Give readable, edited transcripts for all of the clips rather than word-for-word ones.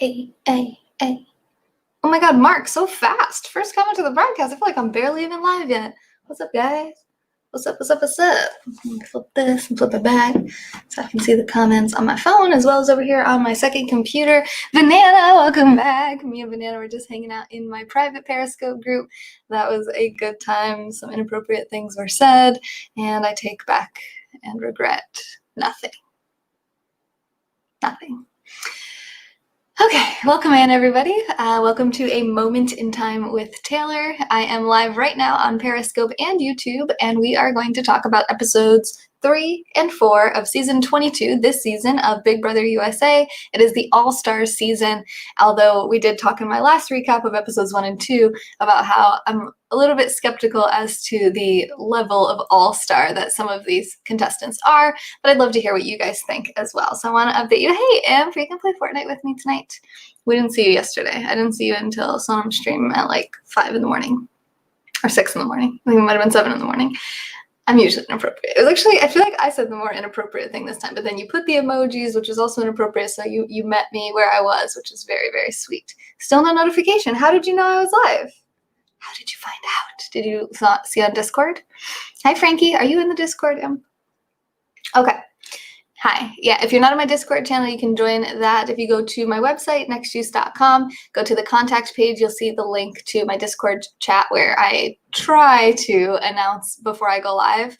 Hey. Oh my god, Mark, so fast. First comment to the broadcast. I feel like I'm barely even live yet. What's up, guys? What's up? Let me flip this and flip it back so I can see the comments on my phone as well as over here on my second computer. Banana, welcome back. Me and Banana were just hanging out in my private Periscope group. That was a good time. Some inappropriate things were said, and I take back and regret nothing. Okay, welcome in everybody. Welcome to A Moment in Time with Taylor. I am live right now on Periscope and YouTube, and we are going to talk about episodes 3 and 4 of season 22, this season of Big Brother USA. It is the All-Stars season, although we did talk in my last recap of episodes 1 and 2 about how I'm a little bit skeptical as to the level of All-Star that some of these contestants are, but I'd love to hear what you guys think as well. So I want to update you. Hey, Em, you can play Fortnite with me tonight. We didn't see you yesterday. I didn't see you until Sonam's stream at like 5 in the morning, or 6 in the morning. I think it might have been 7 in the morning. I'm usually inappropriate. It was actually, I feel like I said the more inappropriate thing this time, but then you put the emojis, which is also inappropriate, so you met me where I was, which is very, very sweet. Still no notification. How did you know I was live? How did you find out? Did you not see on Discord? Hi, Frankie. Are you in the Discord? Okay. Hi. Yeah, if you're not on my Discord channel, you can join that. If you go to my website, nextjuice.com, go to the contact page, you'll see the link to my Discord chat where I try to announce before I go live.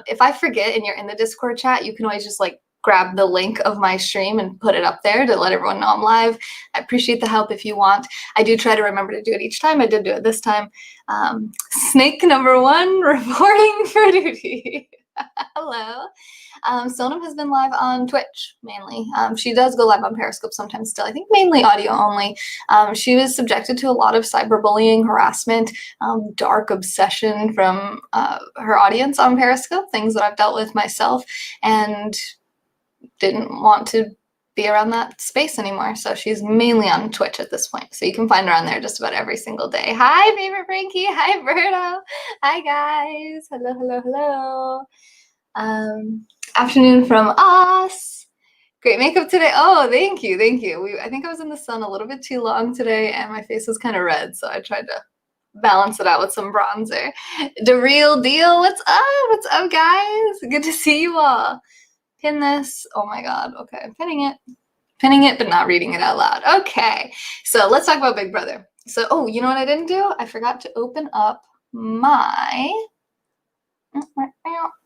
If I forget and you're in the Discord chat, you can always just like grab the link of my stream and put it up there to let everyone know I'm live. I appreciate the help if you want. I do try to remember to do it each time. I did do it this time. Snake number 1, reporting for duty. Hello. Sonam has been live on Twitch, mainly. She does go live on Periscope sometimes still. I think mainly audio only. She was subjected to a lot of cyberbullying, harassment, dark obsession from her audience on Periscope, things that I've dealt with myself, and didn't want to be around that space anymore. So she's mainly on Twitch at this point. So you can find her on there just about every single day. Hi, favorite Frankie. Hi, Berto. Hi, guys. Hello. Afternoon from us. Great makeup today. Oh, thank you. I think I was in the sun a little bit too long today and my face was kind of red, so I tried to balance it out with some bronzer. The real deal. What's up, guys? Good to see you all. Pin this. Oh my god. Okay, I'm pinning it, but not reading it out loud. Okay, so let's talk about Big Brother. So, oh, you know what I didn't do? I forgot to open up my...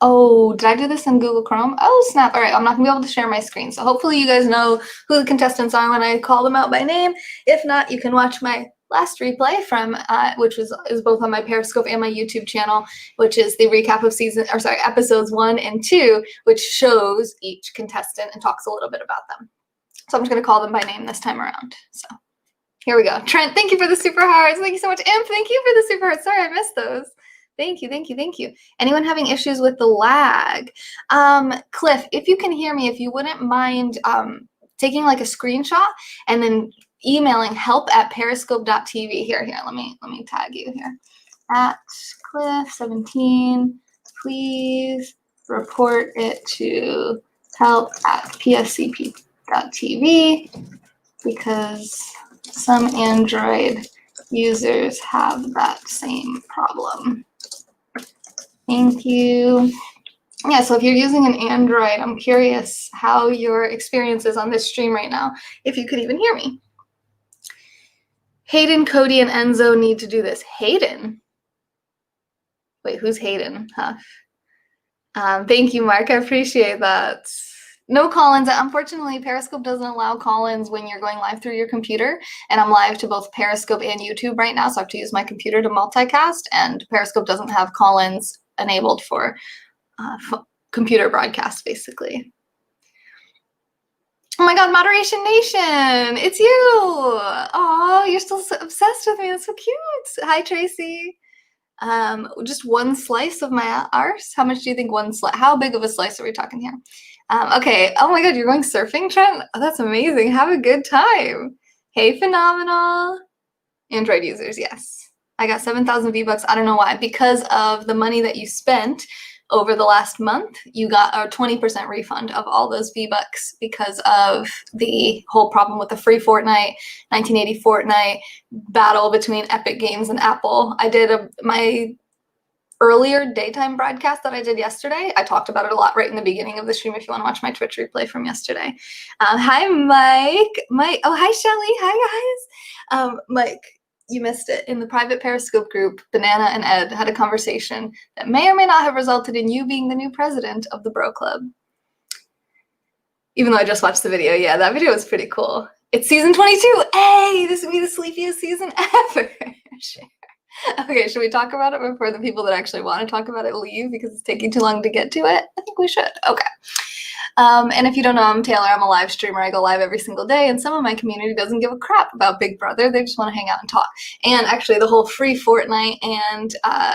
Oh, did I do this in Google Chrome? Oh, snap. All right, I'm not going to be able to share my screen. So hopefully you guys know who the contestants are when I call them out by name. If not, you can watch my last replay from, which is both on my Periscope and my YouTube channel, which is the recap of episodes 1 and 2, which shows each contestant and talks a little bit about them. So I'm just going to call them by name this time around. So here we go. Trent, thank you for the super hearts. Thank you so much. Imp, thank you for the super hearts. Sorry, I missed those. Thank you. Anyone having issues with the lag? Cliff, if you can hear me, if you wouldn't mind taking like a screenshot and then emailing help@periscope.tv. Here, let me tag you here. At Cliff17, please report it to help@pscp.tv because some Android users have that same problem. Thank you. Yeah, so if you're using an Android, I'm curious how your experience is on this stream right now, if you could even hear me. Hayden, Cody, and Enzo need to do this. Hayden? Wait, who's Hayden? Huh. Thank you, Mark. I appreciate that. No call-ins. Unfortunately, Periscope doesn't allow call-ins when you're going live through your computer, and I'm live to both Periscope and YouTube right now, so I have to use my computer to multicast, and Periscope doesn't have call-ins enabled for computer broadcast, basically. Oh my god, Moderation Nation! It's you! Oh, you're still so obsessed with me. That's so cute. Hi, Tracy. Just one slice of my arse? How much do you think one slice? How big of a slice are we talking here? Okay. Oh my god, you're going surfing, Trent? Oh, that's amazing. Have a good time. Hey, phenomenal. Android users, yes. I got 7,000 V-Bucks. I don't know why. Because of the money that you spent over the last month, you got a 20% refund of all those V-Bucks because of the whole problem with the free Fortnite, 1980 Fortnite battle between Epic Games and Apple. I did my earlier daytime broadcast that I did yesterday. I talked about it a lot right in the beginning of the stream if you want to watch my Twitch replay from yesterday. Hi, Mike. Oh, hi, Shelly. Hi, guys. Mike, you missed it. In the private Periscope group, Banana and Ed had a conversation that may or may not have resulted in you being the new president of the Bro Club. Even though I just watched the video, yeah, that video was pretty cool. It's season 22. Hey, this would be the sleepiest season ever. Okay, should we talk about it before the people that actually want to talk about it leave because it's taking too long to get to it? I think we should. Okay. And if you don't know, I'm Taylor. I'm a live streamer. I go live every single day, and some of my community doesn't give a crap about Big Brother. They just want to hang out and talk. And actually, the whole free Fortnite and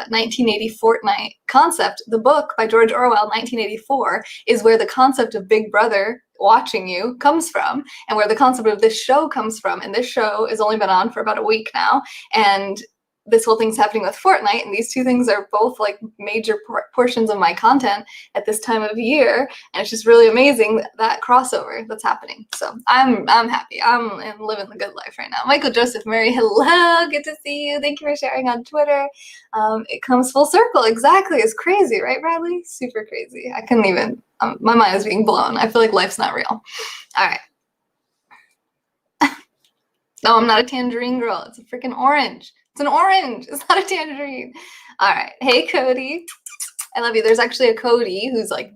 1980 Fortnite concept, the book by George Orwell, 1984, is where the concept of Big Brother watching you comes from, and where the concept of this show comes from. And this show has only been on for about a week now, and this whole thing's happening with Fortnite, and these two things are both like major portions of my content at this time of year, and it's just really amazing that crossover that's happening. So I'm happy. I'm living the good life right now. Michael Joseph Murray, hello, good to see you. Thank you for sharing on Twitter. It comes full circle. Exactly. It's crazy, right, Bradley? Super crazy. I couldn't even. My mind is being blown. I feel like life's not real. All right. No, I'm not a tangerine girl. It's a freaking orange. It's an orange. It's not a tangerine. All right. Hey, Cody. I love you. There's actually a Cody who's like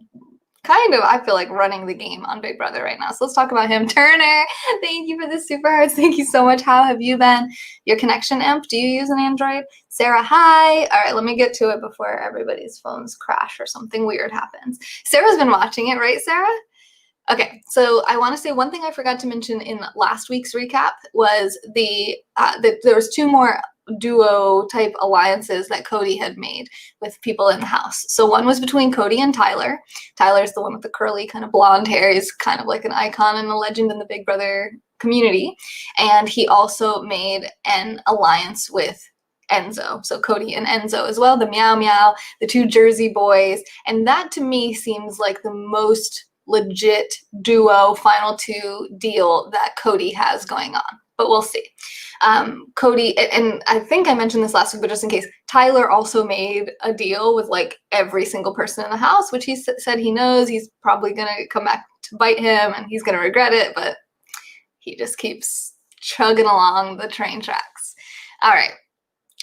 kind of, I feel like, running the game on Big Brother right now. So let's talk about him. Turner, thank you for the super hearts. Thank you so much. How have you been? Your connection imp? Do you use an Android? Sarah, hi. All right, let me get to it before everybody's phones crash or something weird happens. Sarah's been watching it, right, Sarah? Okay, so I want to say one thing I forgot to mention in last week's recap was there was two more duo type alliances that Cody had made with people in the house. So one was between Cody and Tyler. Tyler's the one with the curly kind of blonde hair. He's kind of like an icon and a legend in the Big Brother community. And he also made an alliance with Enzo. So Cody and Enzo as well, the Meow Meow, the two Jersey boys. And that to me seems like the most legit duo final two deal that Cody has going on, but we'll see. Cody, and I think I mentioned this last week, but just in case, Tyler also made a deal with like every single person in the house, which he said he knows he's probably going to come back to bite him and he's going to regret it, but he just keeps chugging along the train tracks. All right.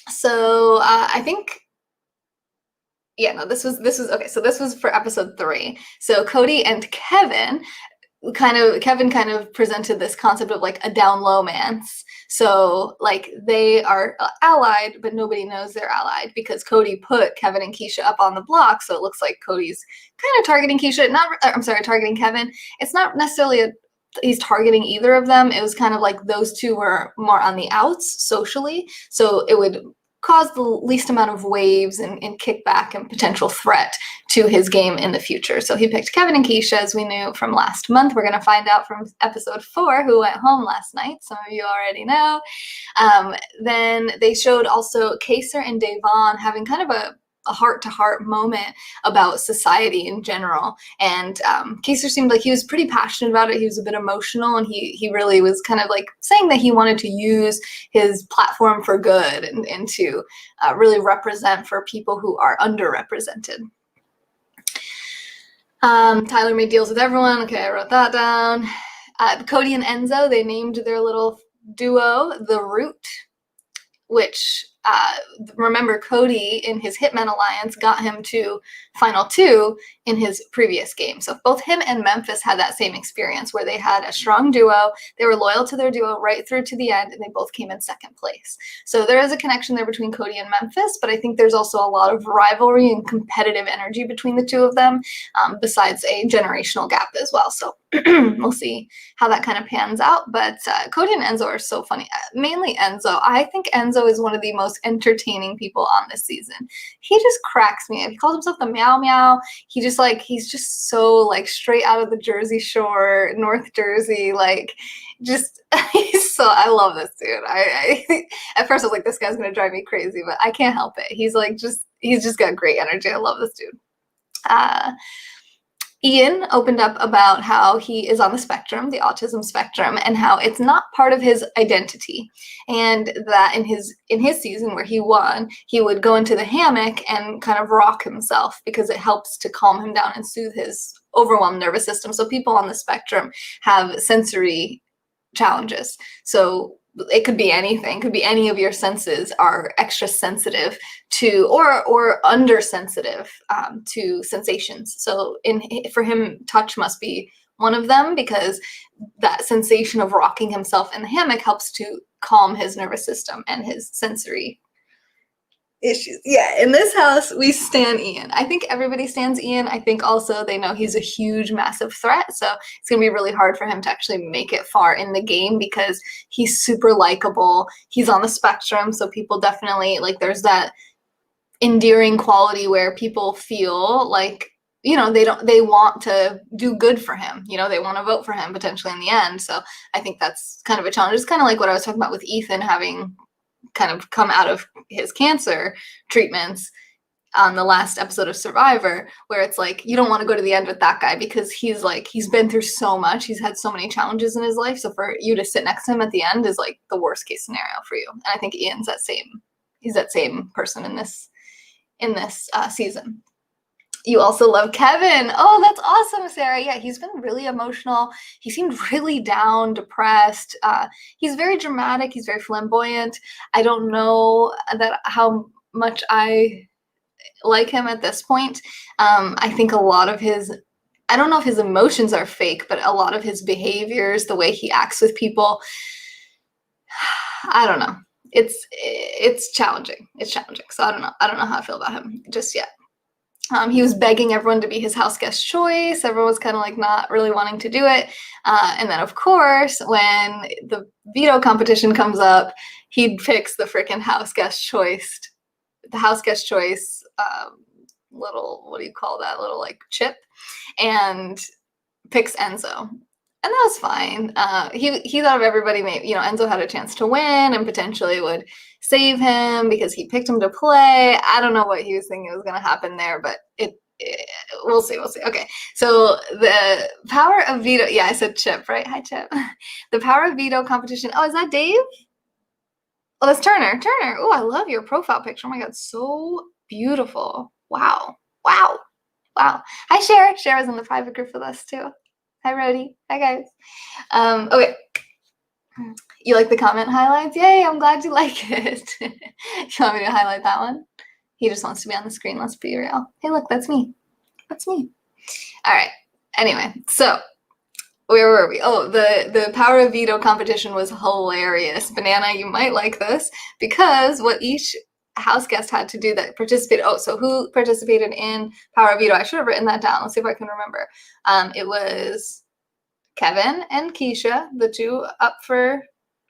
So I think, yeah, no, this was okay. So this was for episode 3. So Cody and Kevin kind of presented this concept of like a down low man's. So like they are allied, but nobody knows they're allied because Cody put Kevin and Keisha up on the block. So it looks like Cody's kind of targeting Keisha, targeting Kevin. It's not necessarily he's targeting either of them. It was kind of like those two were more on the outs socially. So it would cause the least amount of waves and kickback and potential threat to his game in the future. So he picked Kevin and Keisha, as we knew from last month. We're going to find out from episode 4 who went home last night. Some of you already know. Then they showed also Kaser and Davon having kind of a heart-to-heart moment about society in general. And Kaser seemed like he was pretty passionate about it. He was a bit emotional, and he really was kind of like saying that he wanted to use his platform for good and to really represent for people who are underrepresented. Tyler made deals with everyone. Okay, I wrote that down. Cody and Enzo, they named their little duo The Root, which remember Cody in his Hitman Alliance got him to Final 2 in his previous game. So both him and Memphis had that same experience where they had a strong duo. They were loyal to their duo right through to the end, and they both came in second place. So there is a connection there between Cody and Memphis, but I think there's also a lot of rivalry and competitive energy between the two of them, besides a generational gap as well. So we'll see how that kind of pans out. But Cody and Enzo are so funny. Mainly Enzo. I think Enzo is one of the most entertaining people on this season. He just cracks me up. He calls himself the Meow Meow. He's just so like straight out of the Jersey Shore, North Jersey, like just I love this dude. I at first I was like, this guy's gonna drive me crazy, but I can't help it. He's just got great energy. I love this dude. Uh, Ian opened up about how he is on the spectrum, the autism spectrum, and how it's not part of his identity. And that in his season where he won, he would go into the hammock and kind of rock himself because it helps to calm him down and soothe his overwhelmed nervous system. So people on the spectrum have sensory challenges. So it could be anything, could be any of your senses are extra sensitive to or undersensitive to sensations. So for him, touch must be one of them, because that sensation of rocking himself in the hammock helps to calm his nervous system and his sensory issues. Yeah, in this house, we stan Ian. I think everybody stands Ian. I think also they know he's a huge, massive threat, so it's going to be really hard for him to actually make it far in the game because he's super likable. He's on the spectrum, so people definitely, like, there's that endearing quality where people feel like, you know, they want to do good for him. You know, they want to vote for him potentially in the end. So I think that's kind of a challenge. It's kind of like what I was talking about with Ethan having kind of come out of his cancer treatments on the last episode of Survivor, where it's like, you don't want to go to the end with that guy because he's been through so much. He's had so many challenges in his life. So for you to sit next to him at the end is like the worst case scenario for you. And I think Ian's he's that same person in this season. You also love Kevin. Oh, that's awesome, Sarah. Yeah, he's been really emotional. He seemed really down, depressed. He's very dramatic. He's very flamboyant. I don't know how much I like him at this point. I think a lot of I don't know if his emotions are fake, but a lot of his behaviors, the way he acts with people, I don't know. It's challenging. It's challenging. So I don't know how I feel about him just yet. He was begging everyone to be his house guest choice. Everyone was kind of like not really wanting to do it. And then, of course, when the veto competition comes up, he picks the freaking house guest choice little, what do you call that, little like chip, and picks Enzo. And that was fine. He thought of everybody, maybe, you know, Enzo had a chance to win and potentially would save him because he picked him to play. I don't know what he was thinking was going to happen there, but we'll see. Okay, so the power of veto. Yeah, I said Chip, right? Hi, Chip. The power of veto competition. Oh, is that Dave? Oh, that's Turner. Oh, I love your profile picture. Oh my God, so beautiful. Wow. Hi, Cher. Cher is in the private group with us too. Hi, Rody. Hi, guys. Okay. You like the comment highlights? Yay, I'm glad you like it. You want me to highlight that one? He just wants to be on the screen. Let's be real. Hey, look, that's me. All right. Anyway, so where were we? Oh, the power of veto competition was hilarious. Banana, you might like this because what each house guest had to do that participated. Oh, so who participated in power of veto? I should have written that down. Let's see if I can remember. It was Kevin and Keisha, the two up for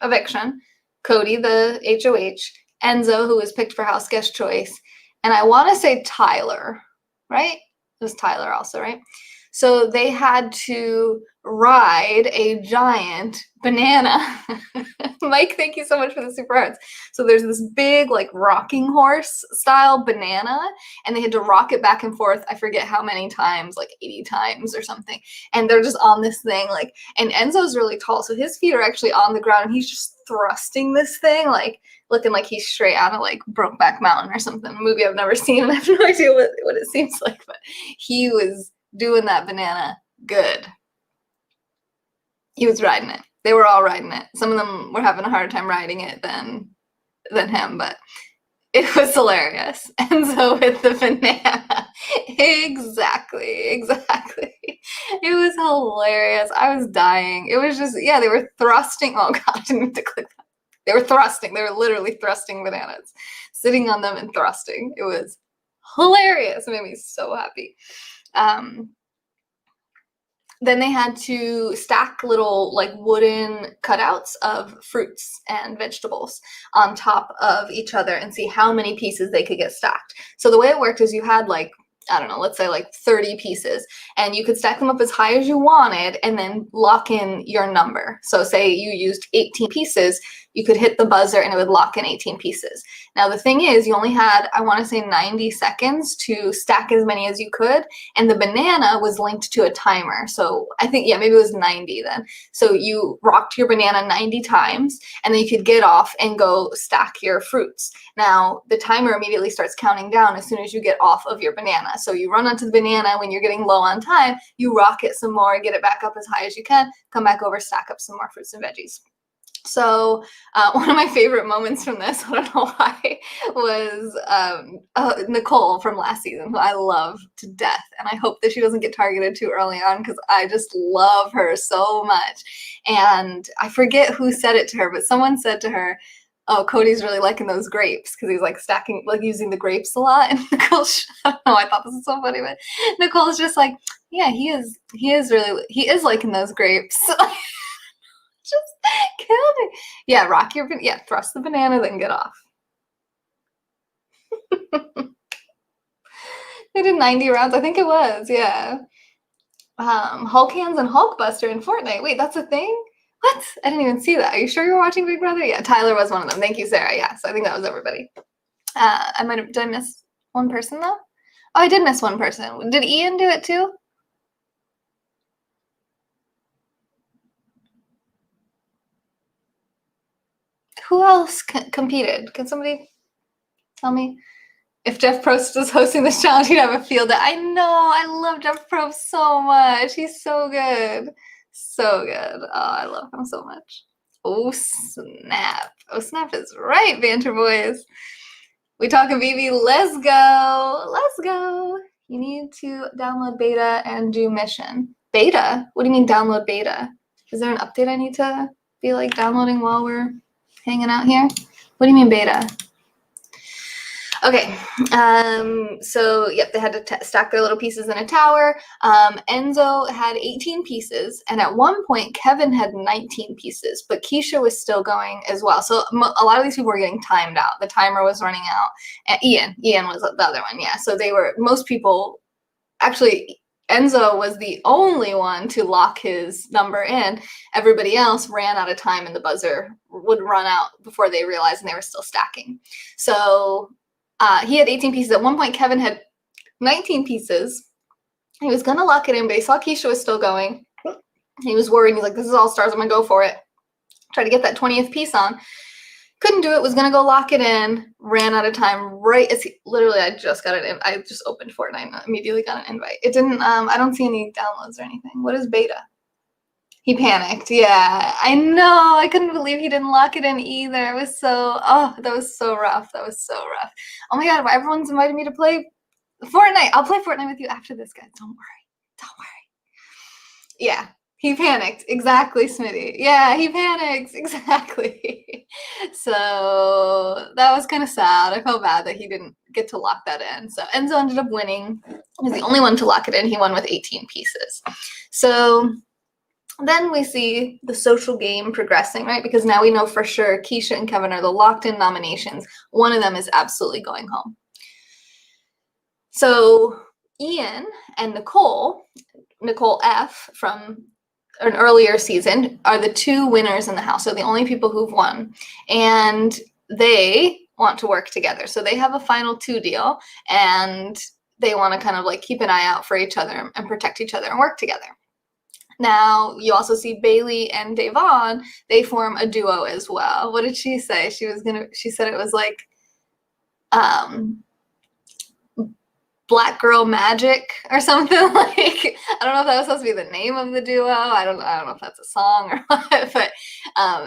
eviction, Cody, the HOH, Enzo, who was picked for house guest choice, and I want to say Tyler, right? It was Tyler also, right? So they had to ride a giant banana. Mike, thank you so much for the super hearts. So there's this big, like, rocking horse style banana, and they had to rock it back and forth. I forget how many times, like 80 times or something. And they're just on this thing, like, and Enzo's really tall, so his feet are actually on the ground, and he's just thrusting this thing, like, looking like he's straight out of, like, Brokeback Mountain or something, a movie I've never seen, and I have no idea what it seems like, but he was doing that banana good. He was riding it. They were all riding it. Some of them were having a harder time riding it than him, but it was hilarious. And so with the banana, exactly. It was hilarious. I was dying. It was just, yeah, they were thrusting. Oh God, I didn't mean to click that. They were thrusting. They were literally thrusting bananas, sitting on them and thrusting. It was hilarious. It made me so happy. Then they had to stack little, like, wooden cutouts of fruits and vegetables on top of each other and see how many pieces they could get stacked. So the way it worked is you had, like, I don't know, let's say like 30 pieces, and you could stack them up as high as you wanted and then lock in your number. So say you used 18 pieces, you could hit the buzzer and it would lock in 18 pieces. Now, the thing is, you only had, I want to say 90 seconds to stack as many as you could, and the banana was linked to a timer. So I think, yeah, maybe it was 90 then. So you rocked your banana 90 times, and then you could get off and go stack your fruits. Now, the timer immediately starts counting down as soon as you get off of your banana. So you run onto the banana when you're getting low on time, you rock it some more, get it back up as high as you can, come back over, stack up some more fruits and veggies. So one of my favorite moments from this, I don't know why, was Nicole from last season, who I love to death. And I hope that she doesn't get targeted too early on, because I just love her so much. And I forget who said it to her, but someone said to her, oh, Cody's really liking those grapes, because he's like stacking, like using the grapes a lot. And Nicole, I don't know, I thought this was so funny, but Nicole's just like, yeah, he is liking those grapes. Just killed me. Yeah, thrust the banana, then get off. They did 90 rounds, I think it was, yeah. Hulk Hands and Hulkbuster in Fortnite. Wait, that's a thing? What? I didn't even see that. Are you sure you were watching Big Brother? Yeah, Tyler was one of them. Thank you, Sarah. Yeah, so I think that was everybody. Did I miss one person though? Oh, I did miss one person. Did Ian do it too? Who else competed? Can somebody tell me? If Jeff Probst was hosting this challenge, he'd have a field day. I know. I love Jeff Probst so much. He's so good. So good. Oh, I love him so much. Oh, snap. Oh, snap is right, Banter Boys. We talking BB. Let's go. Let's go. You need to download beta and do mission. Beta? What do you mean download beta? Is there an update I need to be like downloading while we're hanging out here? What do you mean beta? Okay, so yep, they had to stack their little pieces in a tower. Enzo had 18 pieces, and at one point Kevin had 19 pieces, but Keisha was still going as well. So a lot of these people were getting timed out. The timer was running out. And Ian was the other one, yeah. So most people, actually, Enzo was the only one to lock his number in. Everybody else ran out of time, and the buzzer would run out before they realized, and they were still stacking. So he had 18 pieces. At one point, Kevin had 19 pieces. He was going to lock it in, but he saw Keisha was still going. He was worried. He's like, this is all stars. I'm going to go for it. Try to get that 20th piece on. Couldn't do it. Was going to go lock it in. Ran out of time right as literally, I just got it in. I just opened Fortnite and immediately got an invite. It didn't, I don't see any downloads or anything. What is beta? He panicked. Yeah, I know. I couldn't believe he didn't lock it in either. It was that was so rough. That was so rough. Oh my God, everyone's invited me to play Fortnite. I'll play Fortnite with you after this, guys. Don't worry. Don't worry. Yeah, he panicked. Exactly, Smitty. Yeah, he panics. Exactly. So that was kind of sad. I felt bad that he didn't get to lock that in. So Enzo ended up winning. He was the only one to lock it in. He won with 18 pieces. So then we see the social game progressing, right? Because now we know for sure Keisha and Kevin are the locked-in nominations. One of them is absolutely going home. So Ian and Nicole F. from an earlier season, are the two winners in the house. So the only people who've won. And they want to work together. So they have a final two deal, and they want to kind of like keep an eye out for each other and protect each other and work together. Now, you also see Bailey and Davon, they form a duo as well. What did she say? She said it was like Black Girl Magic or something. Like, I don't know if that was supposed to be the name of the duo. I don't know if that's a song or what, but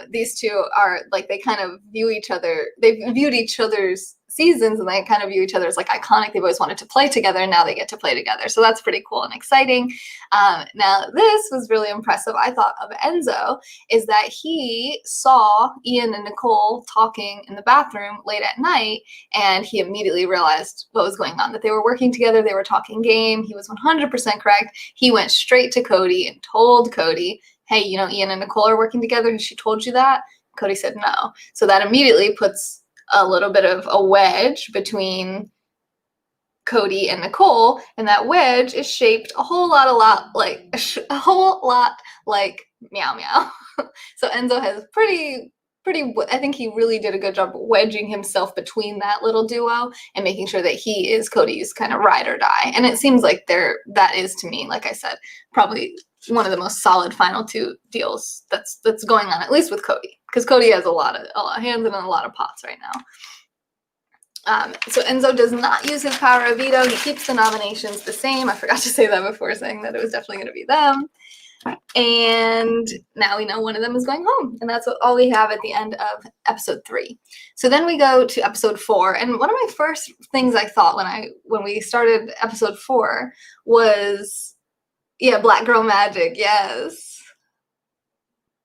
these two are like, they kind of view each other, they've viewed each other's seasons, and they kind of view each other as like iconic. They've always wanted to play together, and now they get to play together. So that's pretty cool and exciting. Now, this was really impressive, I thought, of Enzo, is that he saw Ian and Nicole talking in the bathroom late at night, and he immediately realized what was going on, that they were working together, they were talking game. He was 100% correct. He went straight to Cody and told Cody, hey, Ian and Nicole are working together. Has she told you that? Cody said no. So that immediately puts a little bit of a wedge between Cody and Nicole, and that wedge is shaped a whole lot like Meow Meow. So Enzo has pretty I think he really did a good job wedging himself between that little duo and making sure that he is Cody's kind of ride or die. And it seems like that is, to me, like I said, probably one of the most solid final two deals that's going on, at least with Cody, because Cody has a lot of hands in a lot of pots right now. So Enzo does not use his power of veto. He keeps the nominations the same. I forgot to say that before, saying that it was definitely going to be them. And now we know one of them is going home, and that's all we have at the end of episode 3. So then we go to episode 4, and one of my first things I thought when we started episode 4 was, yeah, Black Girl Magic. Yes,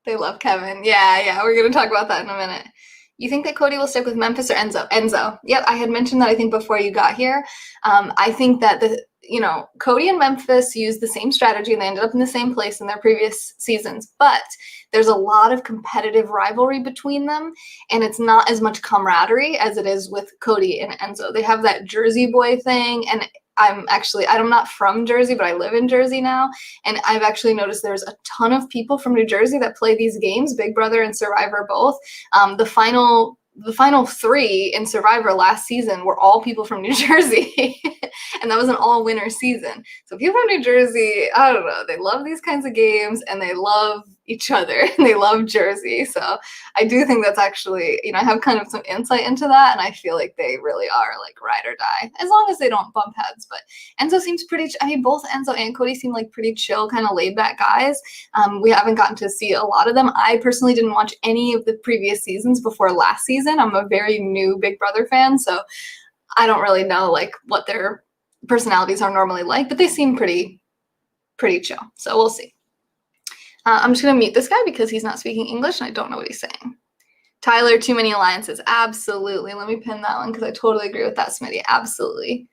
they love Kevin. Yeah, we're gonna talk about that in a minute. You think that Cody will stick with Memphis or Enzo? Enzo. Yep, I had mentioned that, I think, before you got here. I think that Cody and Memphis used the same strategy and they ended up in the same place in their previous seasons, but there's a lot of competitive rivalry between them, and it's not as much camaraderie as it is with Cody and Enzo. They have that Jersey boy thing, and I'm not from Jersey, but I live in Jersey now, and I've actually noticed there's a ton of people from New Jersey that play these games, Big Brother and Survivor both. The final 3 in Survivor last season were all people from New Jersey, and that was an all-winner season. So people from New Jersey, I don't know, they love these kinds of games, and they love each other, and they love Jersey. So I do think that's actually, I have kind of some insight into that, and I feel like they really are like ride or die, as long as they don't bump heads. But Enzo seems pretty, both Enzo and Cody seem like pretty chill, kind of laid-back guys. We haven't gotten to see a lot of them. I personally didn't watch any of the previous seasons before last season. I'm a very new Big Brother fan, so I don't really know like what their personalities are normally like, but they seem pretty chill. So we'll see. I'm just going to mute this guy because he's not speaking English and I don't know what he's saying. Tyler, too many alliances. Absolutely. Let me pin that one because I totally agree with that, Smitty. Absolutely.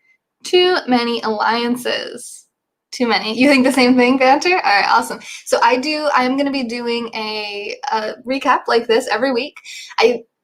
Too many alliances. Too many. You think the same thing, Banter? All right, awesome. So I am going to be doing a recap like this every week.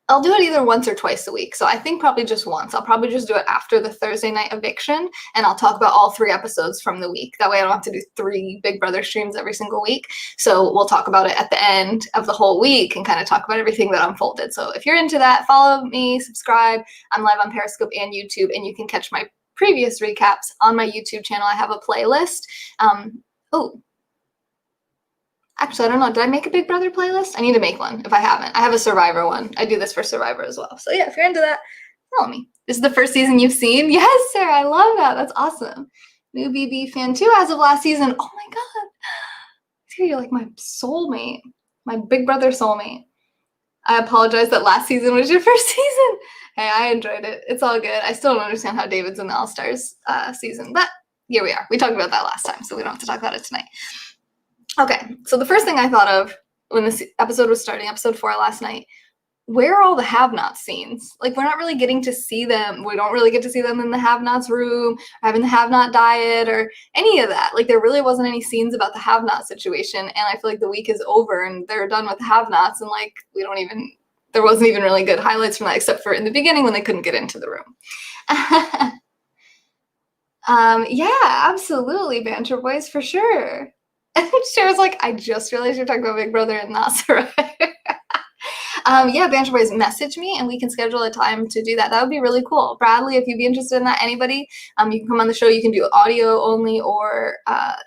I'll do it either once or twice a week. So I think probably just once. I'll probably just do it after the Thursday night eviction, and I'll talk about all 3 episodes from the week. That way I don't have to do 3 Big Brother streams every single week. So we'll talk about it at the end of the whole week and kind of talk about everything that unfolded. So if you're into that, follow me, subscribe. I'm live on Periscope and YouTube, and you can catch my previous recaps on my YouTube channel. I have a playlist. Actually, I don't know. Did I make a Big Brother playlist? I need to make one if I haven't. I have a Survivor one. I do this for Survivor as well. So yeah, if you're into that, follow me. This is the first season you've seen? Yes, sir. I love that. That's awesome. New BB fan too as of last season. Oh my God. You're like my soulmate. My Big Brother soulmate. I apologize that last season was your first season. Hey, I enjoyed it. It's all good. I still don't understand how David's in the All-Stars season, but here we are. We talked about that last time, so we don't have to talk about it tonight. Okay, so the first thing I thought of when this episode was starting, episode 4 last night, where are all the have-nots scenes? Like, we're not really getting to see them. We don't really get to see them in the have-nots room, having the have-not diet, or any of that. Like, there really wasn't any scenes about the have-not situation, and I feel like the week is over, and they're done with the have-nots, and, like, there wasn't even really good highlights from that, except for in the beginning when they couldn't get into the room. Yeah, absolutely, Banter Boys, for sure. And Cher's like, I just realized you're talking about Big Brother and not Survivor. Yeah, Banter Boys, message me and we can schedule a time to do that. That would be really cool. Bradley, if you'd be interested in that, anybody, you can come on the show. You can do audio only or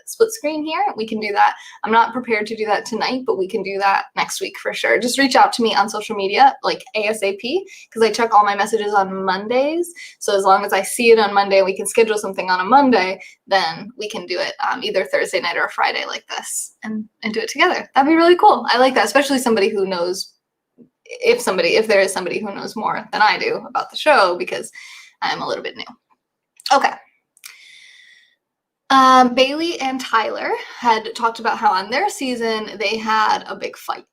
split screen here. We can do that. I'm not prepared to do that tonight, but we can do that next week for sure. Just reach out to me on social media, like ASAP, because I check all my messages on Mondays. So as long as I see it on Monday and we can schedule something on a Monday, then we can do it either Thursday night or a Friday like this and do it together. That'd be really cool. I like that, especially somebody who knows, if there is somebody who knows more than I do about the show, because I'm a little bit new. Okay. Bailey and Tyler had talked about how on their season they had a big fight.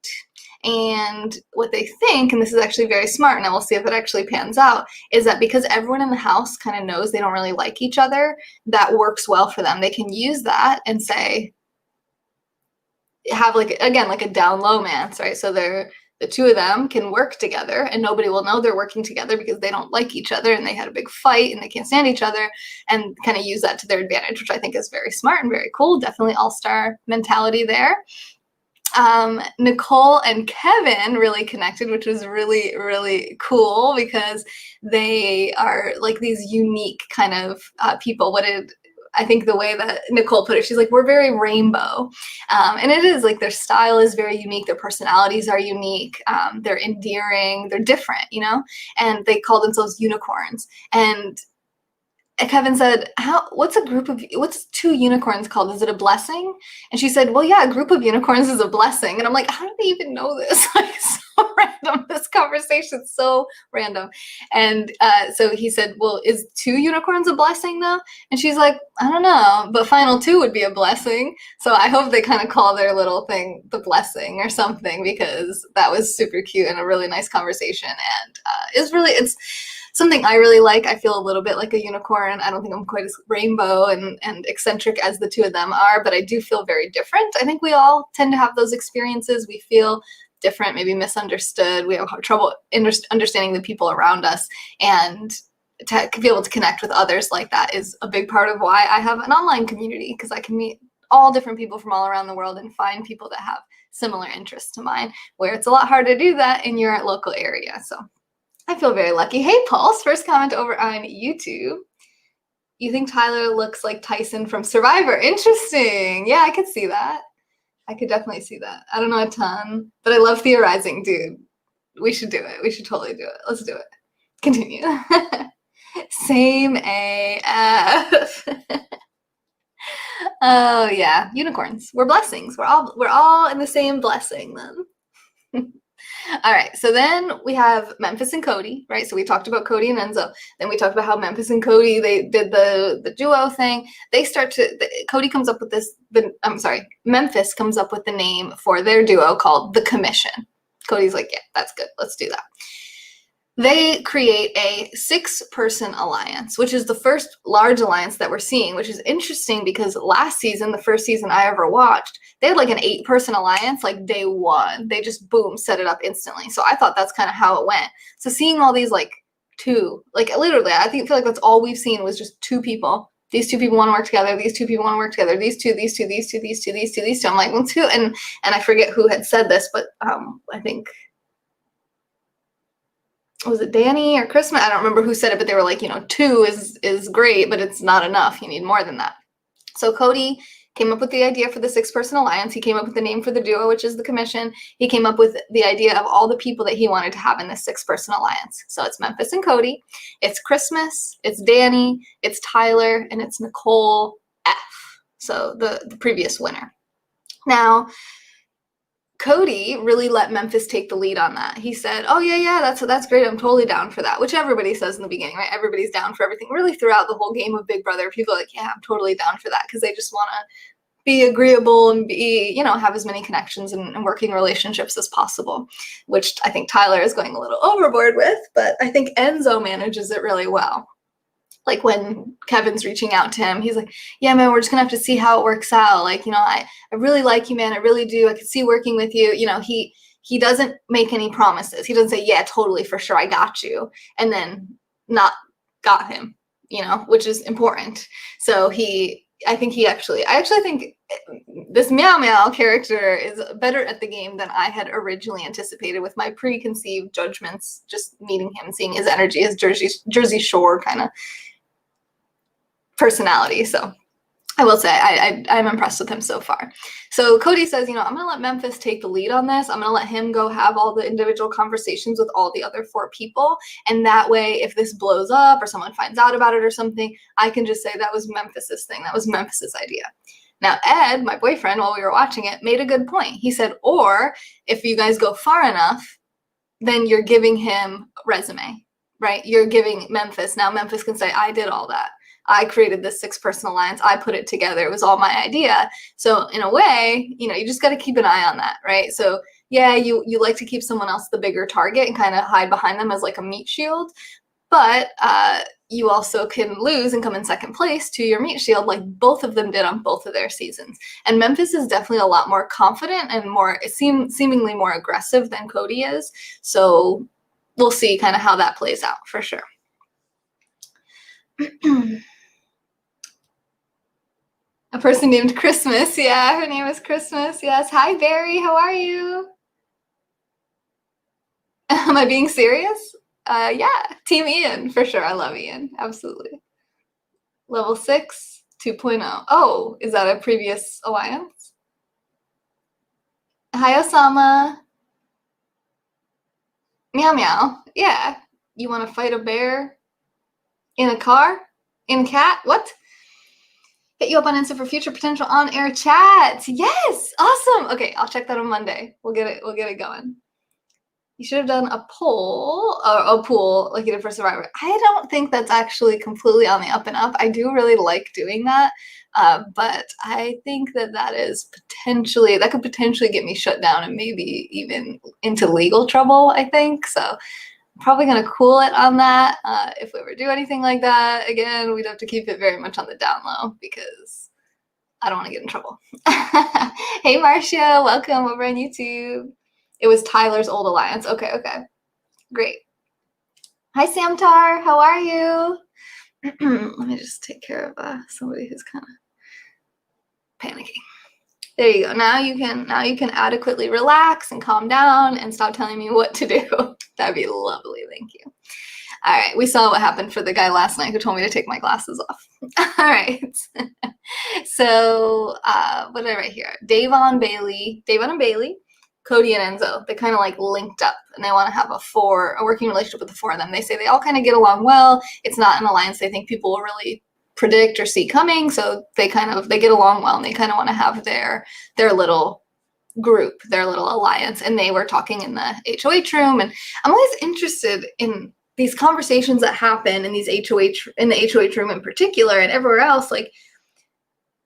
And what they think, and this is actually very smart, and we'll see if it actually pans out, is that because everyone in the house kind of knows they don't really like each other, that works well for them. They can use that and say, have like a down low mance, right? So the two of them can work together and nobody will know they're working together because they don't like each other and they had a big fight and they can't stand each other, and kind of use that to their advantage, which I think is very smart and very cool. Definitely all-star mentality there. Nicole and Kevin really connected, which was really, really cool because they are like these unique kind of people. I think the way that Nicole put it, she's like, we're very rainbow. And it is like their style is very unique. Their personalities are unique. They're endearing. They're different, and they call themselves unicorns. And Kevin said, what's two unicorns called? Is it a blessing? And she said, well, yeah, a group of unicorns is a blessing. And I'm like, how do they even know this? Like, so random. This conversation's so random. And so he said, well, is two unicorns a blessing though? And she's like, I don't know, but final two would be a blessing. So I hope they kind of call their little thing the blessing or something, because that was super cute and a really nice conversation. And it's something I really like. I feel a little bit like a unicorn. I don't think I'm quite as rainbow and eccentric as the two of them are, but I do feel very different. I think we all tend to have those experiences. We feel different, maybe misunderstood. We have trouble understanding the people around us, and to be able to connect with others like that is a big part of why I have an online community, because I can meet all different people from all around the world and find people that have similar interests to mine, where it's a lot harder to do that in your local area. So I feel very lucky. Hey, Pulse, first comment over on YouTube. You think Tyler looks like Tyson from Survivor? Interesting. Yeah, I could see that. I could definitely see that. I don't know a ton, but I love theorizing, dude. We should do it. We should totally do it. Let's do it. Continue. Same AF. Oh yeah, unicorns. We're blessings. We're all in the same blessing then. All right, so then we have Memphis and Cody, right? So we talked about Cody and Enzo. Then we talked about how Memphis and Cody, they did the duo thing. Cody comes up with Memphis comes up with the name for their duo called The Commission. Cody's like, yeah, that's good. Let's do that. They create a 6-person alliance, which is the first large alliance that we're seeing, which is interesting because last season, the first season I ever watched, they had like an 8-person alliance, like day one. They just, boom, set it up instantly. So I thought that's kind of how it went. So seeing all these like literally, I feel like that's all we've seen was just 2 people. These 2 people want to work together. These 2 people want to work together. These two. I'm like, well, 2. And I forget who had said this, but I think, was it Danny or Christmas? I don't remember who said it, but they were like, 2 is great, but it's not enough. You need more than that. So Cody came up with the idea for the 6-person alliance. He came up with the name for the duo, which is the Commission. He came up with the idea of all the people that he wanted to have in this 6-person alliance. So it's Memphis and Cody, it's Christmas, it's Danny, it's Tyler, and it's Nicole F. So the previous winner. Now, Cody really let Memphis take the lead on that. He said, oh, yeah, that's great. I'm totally down for that, which everybody says in the beginning, right? Everybody's down for everything. Really throughout the whole game of Big Brother, people are like, yeah, I'm totally down for that, because they just want to be agreeable and be, have as many connections and working relationships as possible, which I think Tyler is going a little overboard with, but I think Enzo manages it really well. Like when Kevin's reaching out to him, he's like, yeah, man, we're just gonna have to see how it works out. Like, I really like you, man. I really do. I could see working with you. He doesn't make any promises. He doesn't say, yeah, totally, for sure, I got you, and then not got him, which is important. So I actually think this Meow Meow character is better at the game than I had originally anticipated, with my preconceived judgments, just meeting him, seeing his energy, his Jersey Shore kind of personality. So I will say I'm impressed with him so far. So Cody says, I'm going to let Memphis take the lead on this. I'm going to let him go have all the individual conversations with all the other 4 people. And that way, if this blows up or someone finds out about it or something, I can just say that was Memphis's thing. That was Memphis's idea. Now, Ed, my boyfriend, while we were watching it, made a good point. He said, or if you guys go far enough, then you're giving him resume, right? You're giving Memphis. Now Memphis can say, I did all that. I created this 6-person alliance. I put it together. It was all my idea. So in a way, you just got to keep an eye on that, right? So yeah, you like to keep someone else the bigger target and kind of hide behind them as like a meat shield. But you also can lose and come in second place to your meat shield, like both of them did on both of their seasons. And Memphis is definitely a lot more confident and seemingly more aggressive than Cody is. So we'll see kind of how that plays out for sure. A person named Christmas. Yeah, her name is Christmas. Yes. Hi, Barry. How are you? Am I being serious? Yeah. Team Ian, for sure. I love Ian. Absolutely. Level 6, 2.0. Oh, is that a previous alliance? Hi, Osama. Meow meow. Yeah. You want to fight a bear in a car? In cat? What? Hit you up on Insta for future potential on-air chats. Yes, awesome. Okay, I'll check that on Monday. We'll get it going. You should have done a poll or a pool like you did for Survivor. I don't think that's actually completely on the up and up. I do really like doing that, but I think that could potentially get me shut down and maybe even into legal trouble. I think so. I'm probably gonna cool it on that. If we ever do anything like that again, we'd have to keep it very much on the down low because I don't want to get in trouble. Hey, Marcia, welcome over on YouTube. It was Tyler's old alliance. Okay, great. Hi, Samtar, how are you? Let me just take care of somebody who's kind of panicking. There you go. Now you can adequately relax and calm down and stop telling me what to do. That'd be lovely. Thank you. All right, we saw what happened for the guy last night who told me to take my glasses off. All right. So what did I write here? Davon and Bailey, Cody and Enzo. They kind of like linked up and they want to have a working relationship with the four of them. They say they all kind of get along well. It's not an alliance they think people will really predict or see coming. So they get along well and they kind of want to have their little group, their little alliance. And they were talking in the HOH room. And I'm always interested in these conversations that happen in these in the HOH room in particular and everywhere else. Like,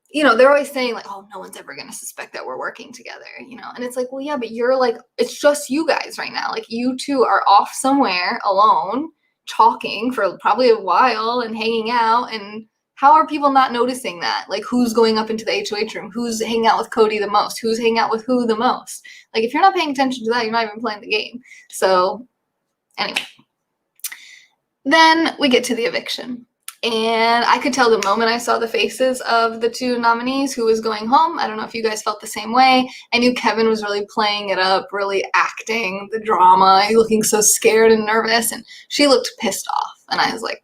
you know, they're always saying like, oh, no one's ever going to suspect that we're working together, you know? And it's like, well, yeah, but you're like, it's just you guys right now. Like you two are off somewhere alone, talking for probably a while and hanging out. And how are people not noticing that? Like who's going up into the HOH room? Who's hanging out with Cody the most? Who's hanging out with who the most? Like if you're not paying attention to that, you're not even playing the game. So anyway, then we get to the eviction. And I could tell the moment I saw the faces of the two nominees who was going home. I don't know if you guys felt the same way. I knew Kevin was really playing it up, really acting the drama, looking so scared and nervous, and she looked pissed off. And I was like,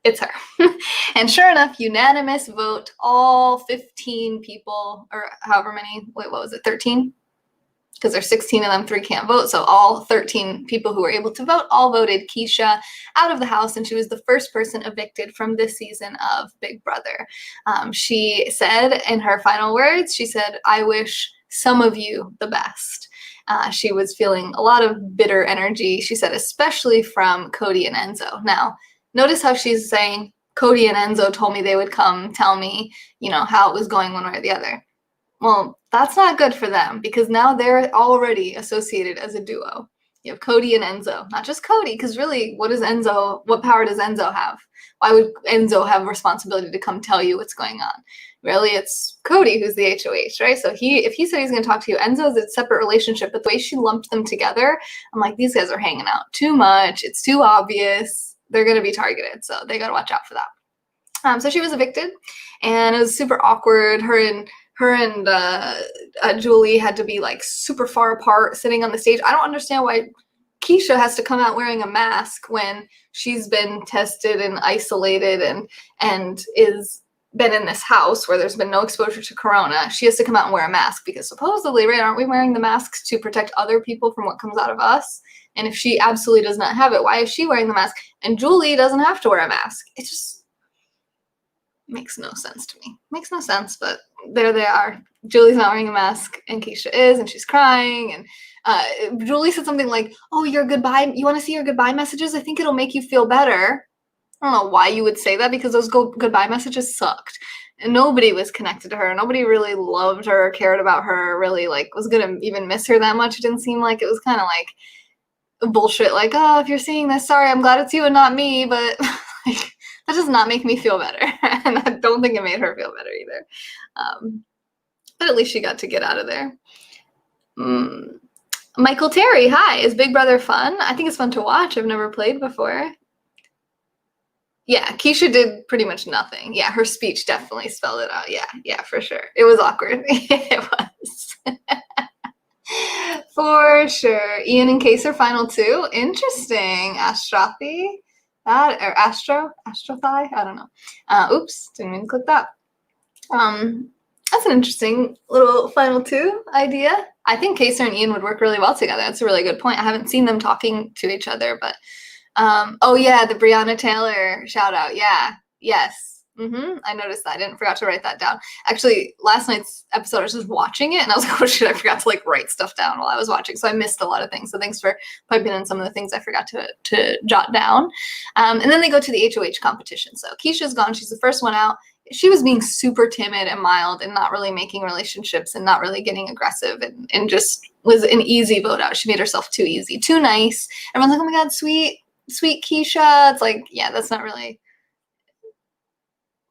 it's her. And sure enough, unanimous vote, all 15 people, or however many, wait, what was it, 13? Because there's 16 of them, 3 can't vote. So all 13 people who were able to vote all voted Keisha out of the house, and she was the first person evicted from this season of Big Brother. She said in her final words, she said, I wish some of you the best. She was feeling a lot of bitter energy, she said, especially from Cody and Enzo. Now, notice how she's saying, Cody and Enzo told me they would come tell me, you know, how it was going one way or the other. Well, that's not good for them because now they're already associated as a duo. You have Cody and Enzo, not just Cody, because really, what power does Enzo have? Why would Enzo have responsibility to come tell you what's going on? Really, it's Cody who's the HOH, right? So if he said he's going to talk to you, Enzo's a separate relationship, but the way she lumped them together, I'm like, these guys are hanging out too much. It's too obvious. They're going to be targeted, so they got to watch out for that. So she was evicted, and it was super awkward. Her and Julie had to be like super far apart sitting on the stage. I don't understand why Keisha has to come out wearing a mask when she's been tested and isolated and is been in this house where there's been no exposure to corona. She has to come out and wear a mask because supposedly, right, aren't we wearing the masks to protect other people from what comes out of us? And if she absolutely does not have it, why is she wearing the mask? And Julie doesn't have to wear a mask. It just makes no sense to me. Makes no sense, but there they are. Julie's not wearing a mask and Keisha is, and she's crying. And Julie said something like, oh, your goodbye, you want to see your goodbye messages? I think it'll make you feel better. I don't know why you would say that because those goodbye messages sucked. And nobody was connected to her. Nobody really loved her, cared about her, really like was going to even miss her that much. It didn't seem like. It was kind of like bullshit. Like, oh, if you're seeing this, sorry, I'm glad it's you and not me. But like, that does not make me feel better. And I don't think it made her feel better either. But at least she got to get out of there. Michael Terry, hi. Is Big Brother fun? I think it's fun to watch. I've never played before. Yeah, Keisha did pretty much nothing. Yeah, her speech definitely spelled it out. Yeah, for sure. It was awkward. It was. For sure. Ian and Case are final two. Interesting. Astrothi? That, or Astrothi? I don't know. Oops, didn't mean to click that. That's an interesting little final two idea. I think Kaser and Ian would work really well together. That's a really good point. I haven't seen them talking to each other, but oh yeah, the Breonna Taylor shout out. Yeah, yes. I noticed that. I didn't forgot to write that down. Actually, last night's episode, I was just watching it, and I was like, oh shit, I forgot to like write stuff down while I was watching, so I missed a lot of things. So thanks for piping in some of the things I forgot to jot down. And then they go to the HOH competition. So Keisha's gone. She's the first one out. She was being super timid and mild and not really making relationships and not really getting aggressive and just was an easy vote out. She made herself too easy, too nice. Everyone's like, oh my God, sweet Keisha. It's like, yeah, that's not really,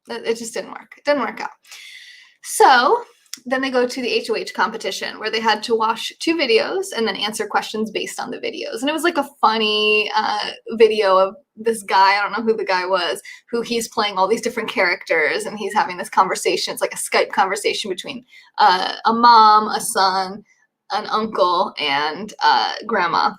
it just didn't work. It didn't work out. So then they go to the HOH competition where they had to watch 2 videos and then answer questions based on the videos. And it was like a funny video of this guy, I don't know who the guy was, who he's playing all these different characters and he's having this conversation. It's like a Skype conversation between a mom, a son, an uncle, and grandma.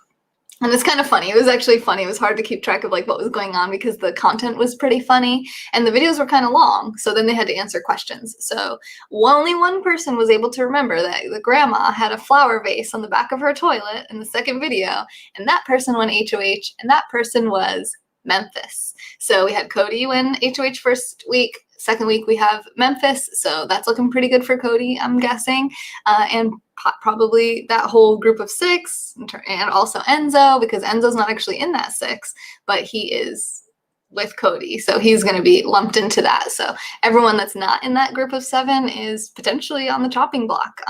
And it's kind of funny. It was actually funny. It was hard to keep track of like what was going on because the content was pretty funny and the videos were kind of long. So then they had to answer questions. So only one person was able to remember that the grandma had a flower vase on the back of her toilet in the second video. And that person won HOH and that person was Memphis. So we had Cody win HOH first week. Second week we have Memphis. So that's looking pretty good for Cody, I'm guessing. And probably that whole group of 6 and also Enzo, because Enzo's not actually in that 6, but he is with Cody. So he's going to be lumped into that. So everyone that's not in that group of 7 is potentially on the chopping block.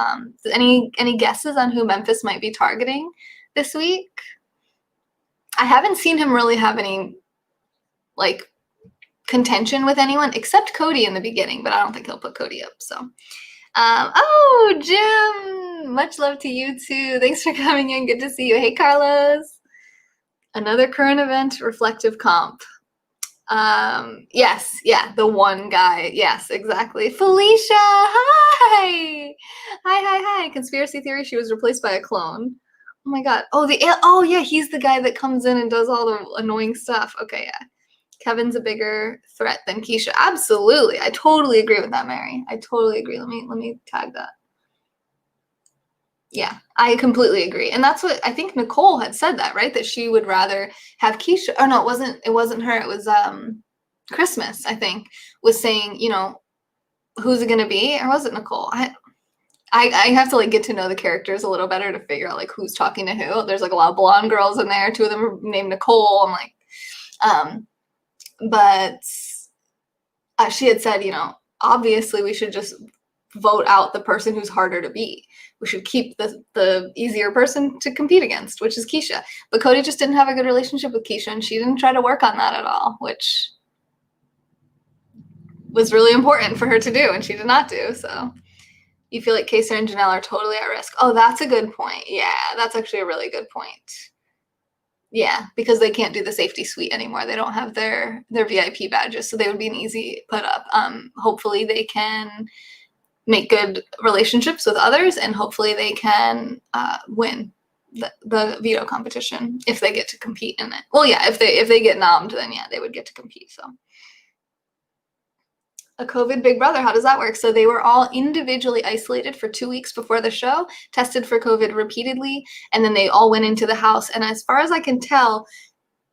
Any guesses on who Memphis might be targeting this week? I haven't seen him really have any like contention with anyone except Cody in the beginning, but I don't think he'll put Cody up. So oh, Jim, much love to you too. Thanks for coming in. Good to see you. Hey, Carlos. Another current event reflective comp. Yes, yeah, the one guy. Yes, exactly. Felicia, hi. Hi. Conspiracy theory, she was replaced by a clone. Oh my God. Oh yeah, he's the guy that comes in and does all the annoying stuff. Okay, yeah. Kevin's a bigger threat than Keisha. Absolutely. I totally agree with that, Mary. I totally agree. Let me tag that. Yeah, I completely agree. And that's what I think Nicole had said that, right? That she would rather have Keisha. Oh no, it wasn't her. It was Christmas, I think, was saying, you know, who's it gonna be? Or was it Nicole? I have to like get to know the characters a little better to figure out like who's talking to who. There's like a lot of blonde girls in there. 2 of them are named Nicole. I'm like, but she had said, you know, obviously we should just vote out the person who's harder to beat. We should keep the easier person to compete against, which is Keisha. But Cody just didn't have a good relationship with Keisha, and she didn't try to work on that at all, which was really important for her to do, and she did not do. So you feel like Kaser and Janelle are totally at risk. Oh, that's a good point. Yeah, that's actually a really good point. Yeah, because they can't do the safety suite anymore. They don't have their VIP badges, so they would be an easy put up. Hopefully they can make good relationships with others, and hopefully they can win the veto competition if they get to compete in it. Well, yeah, if they get nommed, then yeah, they would get to compete. So a COVID big brother, how does that work? So they were all individually isolated for 2 weeks before the show, tested for COVID repeatedly, and then they all went into the house. And as far as I can tell,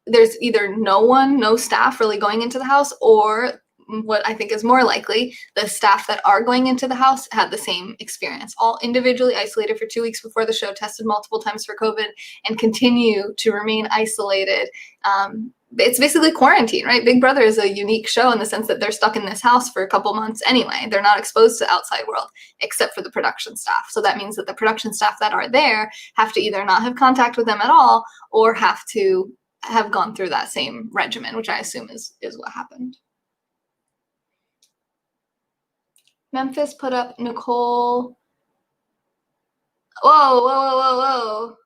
there's either no staff really going into the house, or what I think is more likely, the staff that are going into the house had the same experience. All individually isolated for 2 weeks before the show, tested multiple times for COVID, and continue to remain isolated. It's basically quarantine, right? Big Brother is a unique show in the sense that they're stuck in this house for a couple months anyway. They're not exposed to the outside world except for the production staff. So that means that the production staff that are there have to either not have contact with them at all or have to have gone through that same regimen, which I assume is what happened. Memphis put up Nicole. Whoa.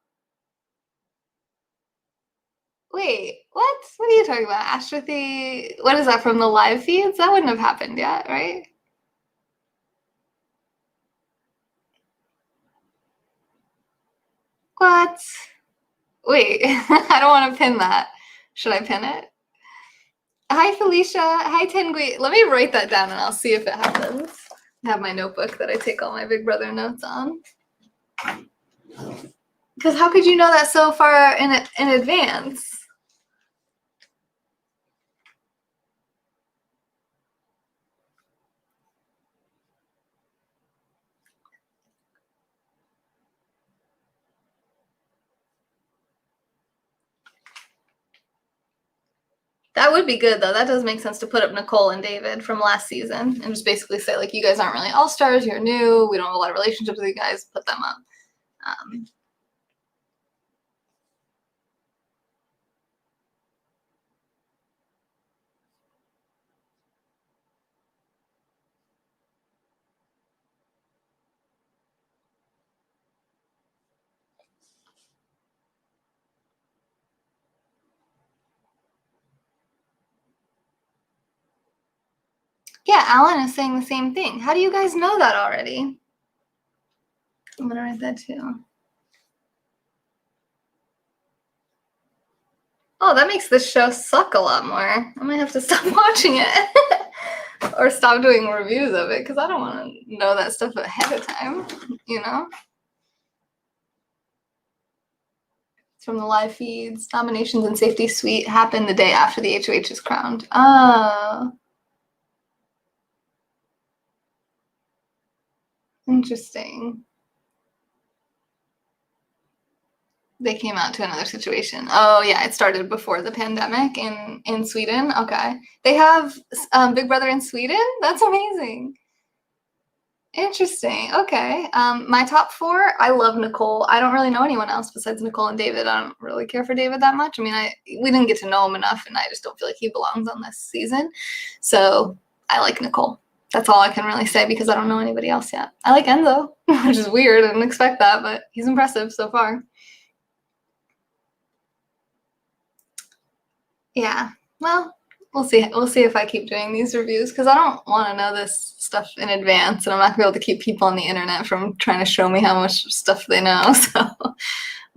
Wait, what? What are you talking about? Astrophy? What is that from the live feeds? That wouldn't have happened yet, right? What? Wait, I don't want to pin that. Should I pin it? Hi, Felicia. Hi, Tengui. Let me write that down and I'll see if it happens. I have my notebook that I take all my Big Brother notes on. Because how could you know that so far in advance? That would be good, though. That does make sense to put up Nicole and David from last season and just basically say, like, you guys aren't really all-stars. You're new. We don't have a lot of relationships with you guys. Put them up. Yeah, Alan is saying the same thing. How do you guys know that already? I'm going to write that, too. Oh, that makes this show suck a lot more. I might have to stop watching it. Or stop doing reviews of it, because I don't want to know that stuff ahead of time, you know? It's from the live feeds. Nominations and Safety Suite happen the day after the HOH is crowned. Oh. Interesting. They came out to another situation. Oh, yeah, it started before the pandemic in Sweden. Okay. They have Big Brother in Sweden? That's amazing. Interesting. Okay. My top four, I love Nicole. I don't really know anyone else besides Nicole and David. I don't really care for David that much. I mean, we didn't get to know him enough, and I just don't feel like he belongs on this season. So I like Nicole. That's all I can really say because I don't know anybody else yet. I like Enzo, which is weird. I didn't expect that, but he's impressive so far. Yeah. Well, we'll see. We'll see if I keep doing these reviews because I don't want to know this stuff in advance, and I'm not gonna be able to keep people on the internet from trying to show me how much stuff they know. So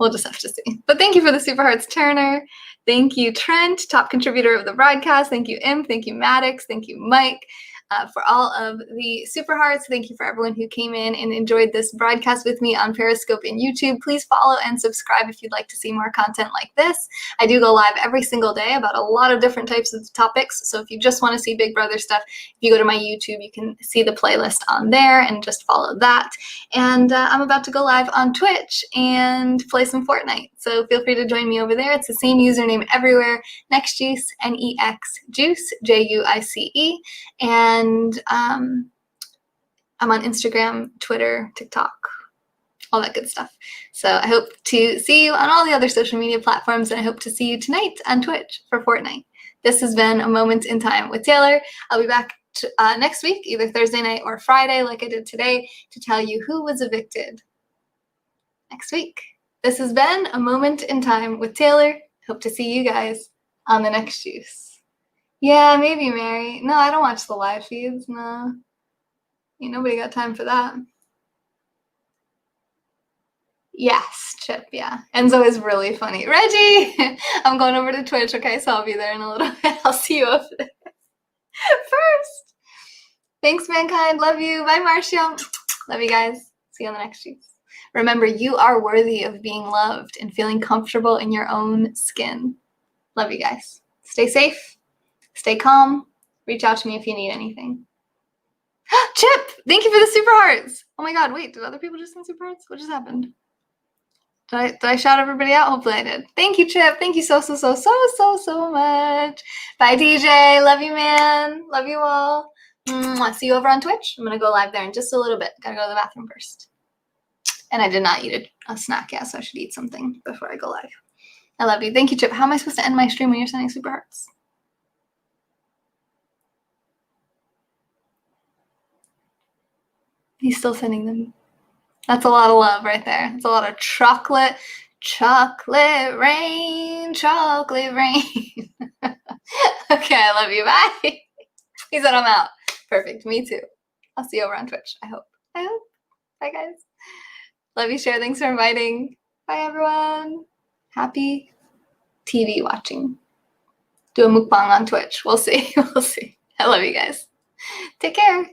we'll just have to see. But thank you for the Super Hearts, Turner. Thank you, Trent, top contributor of the broadcast. Thank you, Imp. Thank you, Maddox. Thank you, Mike. For all of the Super Hearts. Thank you for everyone who came in and enjoyed this broadcast with me on Periscope and YouTube. Please follow and subscribe if you'd like to see more content like this. I do go live every single day about a lot of different types of topics. So if you just want to see Big Brother stuff, if you go to my YouTube, you can see the playlist on there and just follow that. And I'm about to go live on Twitch and play some Fortnite. So feel free to join me over there. It's the same username everywhere, NextJuice, N-E-X-Juice, J-U-I-C-E. And I'm on Instagram, Twitter, TikTok, all that good stuff. So I hope to see you on all the other social media platforms, and I hope to see you tonight on Twitch for Fortnite. This has been A Moment in Time with Taylor. I'll be back next week, either Thursday night or Friday, like I did today, to tell you who was evicted next week. This has been A Moment in Time with Taylor. Hope to see you guys on the next juice. Yeah, maybe, Mary. No, I don't watch the live feeds. No. Ain't nobody got time for that. Yes, Chip, yeah. Enzo is really funny. Reggie! I'm going over to Twitch, okay? So I'll be there in a little bit. I'll see you up there first. Thanks, mankind. Love you. Bye, Marcia. Love you guys. See you on the next juice. Remember, you are worthy of being loved and feeling comfortable in your own skin. Love you guys. Stay safe. Stay calm. Reach out to me if you need anything. Chip, thank you for the super hearts. Oh my god, wait, did other people just send super hearts? What just happened? Did I shout everybody out? Hopefully I did. Thank you, Chip. Thank you so much. Bye, DJ. Love you, man. Love you all. See you over on Twitch. I'm going to go live there in just a little bit. Gotta go to the bathroom first. And I did not eat a snack yet, so I should eat something before I go live. I love you. Thank you, Chip. How am I supposed to end my stream when you're sending super hearts? He's still sending them. That's a lot of love right there. It's a lot of chocolate Chocolate rain, chocolate rain. Okay, I love you. Bye. He said I'm out. Perfect. Me too. I'll see you over on Twitch. I hope. Bye, guys. Love you, Share. Thanks for inviting. Bye, everyone. Happy TV watching. Do a mukbang on Twitch. We'll see. We'll see. I love you guys. Take care.